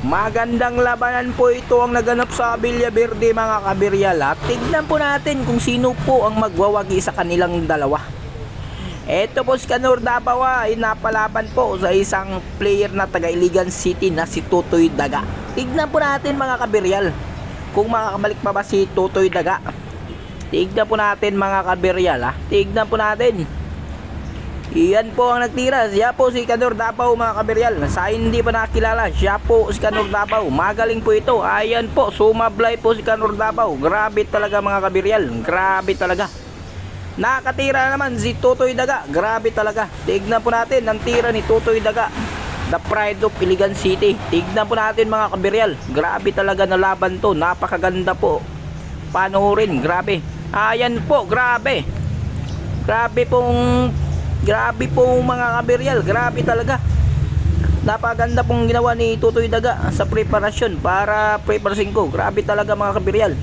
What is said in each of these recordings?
Magandang labanan po ito ang naganap sa Villaverde mga kabiryal. At tignan po natin kung sino po ang magwawagi sa kanilang dalawa. Ito po si Kanor Davao ay napalaban po sa isang player na taga Iligan City na si Tutoy Daga. Tignan po natin mga kabiryal kung makakabalik pa ba si Tutoy Daga. Tignan po natin mga kabiryal ha. Tignan po natin. Iyan po ang nagtira. Siya po si Kanor Davao mga kabiryal. Sa hindi pa nakilala, siya po si Kanor Davao. Magaling po ito. Ayan po, sumablay po si Kanor Davao. Grabe talaga mga kabiryal. Grabe talaga. Nakatira naman si Tutoy Daga. Grabe talaga. Tignan po natin ang tira ni Tutoy Daga. The Pride of Iligan City. Tignan po natin mga kabiryal. Grabe talaga na laban to. Napakaganda po. Panoorin. Grabe. Ayan po. Grabe. Grabe pong mga kabiryal. Grabe talaga. Napaganda pong ginawa ni Tutoy Daga sa preparasyon para preparasyon ko. Grabe talaga mga kabiryal.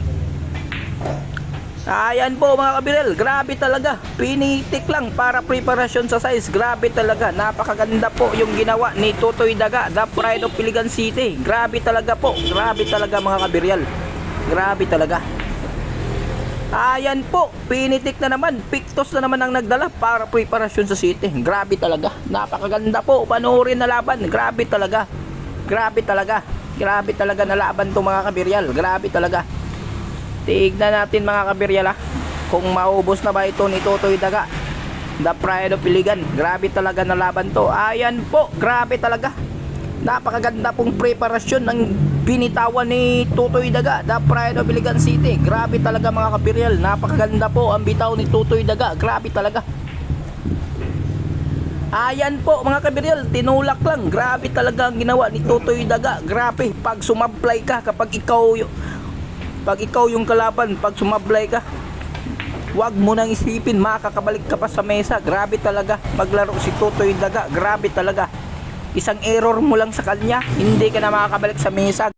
Ayan po mga kabiryal. Grabe talaga. Pinitik lang para preparasyon sa size. Grabe talaga. Napakaganda po yung ginawa ni Tutoy Daga, the Pride of Iligan City. Grabe talaga po. Grabe talaga mga kabiryal. Grabe talaga. Ayan po, pinitik na naman, Pictos na naman ang nagdala para preparasyon sa city. Grabe talaga, napakaganda po, panoorin na laban. Grabe talaga, grabe talaga, grabe talaga na laban to mga kabiryal. Grabe talaga. Tignan natin mga kabiryal kung maubos na ba ito ni Tutoy Daga, the Pride of Iligan. Grabe talaga na laban to. Ayan po, grabe talaga. Napakaganda pong preparasyon ng binitawan ni Tutoy Daga, the Pride of Iligan City. Grabe talaga mga kabiryal. Napakaganda po ang bitaw ni Tutoy Daga. Grabe talaga. Ayan po mga kabiryal, tinulak lang. Grabe talaga ang ginawa ni Tutoy Daga. Grabe, pag sumablay ka, pag ikaw yung kalaban, pag sumablay ka, wag mo nang isipin, makakabalik ka pa sa mesa. Grabe talaga maglaro si Tutoy Daga. Grabe talaga. Isang error mo lang sa kanya, hindi ka na makakabalik sa mesa.